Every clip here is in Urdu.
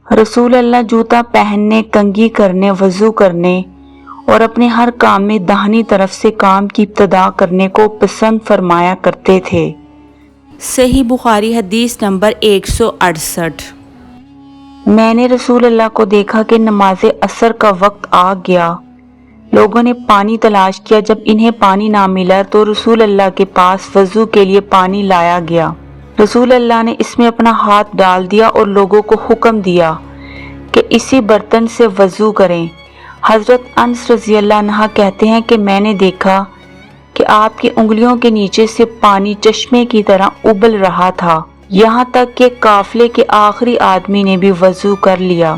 رسول اللہ جوتا پہننے، کنگھی کرنے، وضو کرنے اور اپنے ہر کام میں داہنی طرف سے کام کی ابتدا کرنے کو پسند فرمایا کرتے تھے۔ صحیح بخاری حدیث نمبر 168۔ میں نے رسول اللہ کو دیکھا کہ نماز عصر کا وقت آ گیا۔ لوگوں نے پانی تلاش کیا، جب انہیں پانی نہ ملا تو رسول اللہ کے پاس وضو کے لیے پانی لایا گیا۔ رسول اللہ نے اس میں اپنا ہاتھ ڈال دیا اور لوگوں کو حکم دیا کہ اسی برتن سے وضو کریں۔ حضرت انس رضی اللہ عنہ کہتے ہیں کہ میں نے دیکھا کہ آپ کی انگلیوں کے نیچے سے پانی چشمے کی طرح ابل رہا تھا، یہاں تک کہ قافلے کے آخری آدمی نے بھی وضو کر لیا۔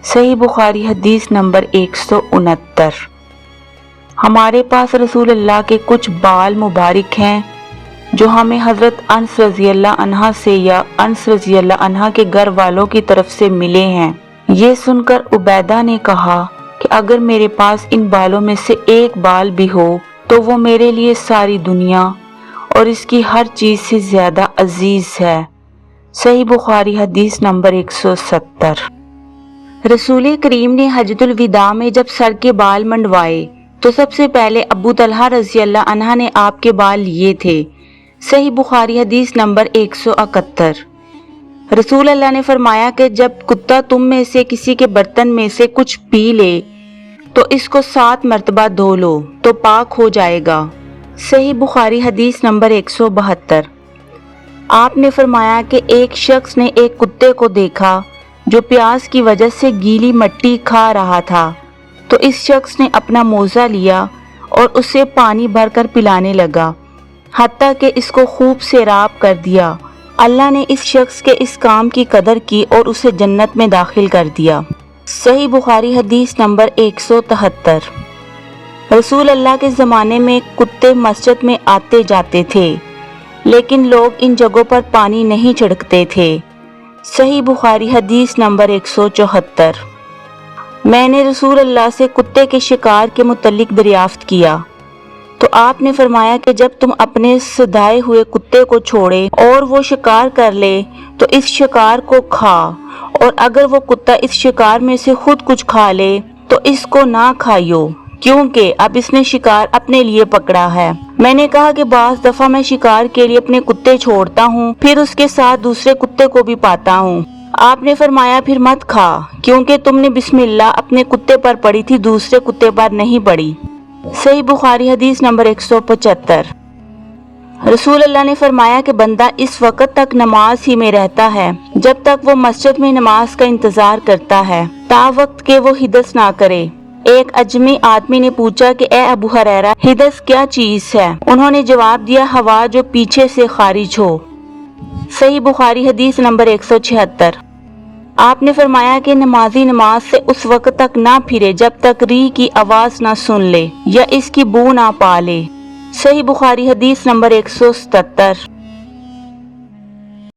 صحیح بخاری حدیث نمبر 169۔ ہمارے پاس رسول اللہ کے کچھ بال مبارک ہیں جو ہمیں حضرت انس رضی اللہ عنہ سے یا انس رضی اللہ عنہ کے گھر والوں کی طرف سے ملے ہیں۔ یہ سن کر عبیدہ نے کہا کہ اگر میرے پاس ان بالوں میں سے ایک بال بھی ہو تو وہ میرے لیے ساری دنیا اور اس کی ہر چیز سے زیادہ عزیز ہے۔ صحیح بخاری حدیث نمبر 170۔ رسول کریم نے حجۃ الوداع میں جب سر کے بال منڈوائے تو سب سے پہلے ابو طلحہ رضی اللہ عنہ نے آپ کے بال لیے تھے۔ صحیح بخاری حدیث نمبر 171۔ رسول اللہ نے فرمایا کہ جب کتا تم میں سے کسی کے برتن میں سے کچھ پی لے تو اس کو 7 مرتبہ دھو لو تو پاک ہو جائے گا۔ صحیح بخاری حدیث نمبر 172۔ آپ نے فرمایا کہ ایک شخص نے ایک کتے کو دیکھا جو پیاس کی وجہ سے گیلی مٹی کھا رہا تھا، تو اس شخص نے اپنا موزہ لیا اور اسے پانی بھر کر پلانے لگا، حتیٰ کہ اس کو خوب سیراب کر دیا۔ اللہ نے اس شخص کے اس کام کی قدر کی اور اسے جنت میں داخل کر دیا۔ صحیح بخاری حدیث نمبر 173۔ رسول اللہ کے زمانے میں کتے مسجد میں آتے جاتے تھے، لیکن لوگ ان جگہوں پر پانی نہیں چھڑکتے تھے۔ صحیح بخاری حدیث نمبر 174۔ میں نے رسول اللہ سے کتے کے شکار کے متعلق دریافت کیا تو آپ نے فرمایا کہ جب تم اپنے سدھائے ہوئے کتے کو چھوڑے اور وہ شکار کر لے تو اس شکار کو کھا، اور اگر وہ کتا اس شکار میں سے خود کچھ کھا لے تو اس کو نہ کھائیو، کیونکہ اب اس نے شکار اپنے لیے پکڑا ہے۔ میں نے کہا کہ بعض دفعہ میں شکار کے لیے اپنے کتے چھوڑتا ہوں، پھر اس کے ساتھ دوسرے کتے کو بھی پاتا ہوں۔ آپ نے فرمایا پھر مت کھا، کیونکہ تم نے بسم اللہ اپنے کتے پر پڑھی تھی، دوسرے کتے پر نہیں پڑھی۔ صحیح بخاری حدیث نمبر 175۔ رسول اللہ نے فرمایا کہ بندہ اس وقت تک نماز ہی میں رہتا ہے جب تک وہ مسجد میں نماز کا انتظار کرتا ہے، تا وقت کہ وہ حدث نہ کرے۔ ایک اجمی آدمی نے پوچھا کہ اے ابو ہریرہ، حدث کیا چیز ہے؟ انہوں نے جواب دیا، ہوا جو پیچھے سے خارج ہو۔ صحیح بخاری حدیث نمبر 176۔ آپ نے فرمایا کہ نمازی نماز سے اس وقت تک نہ پھرے جب تک ریح کی آواز نہ سن لے یا اس کی بو نہ پا لے۔ صحیح بخاری حدیث نمبر 177۔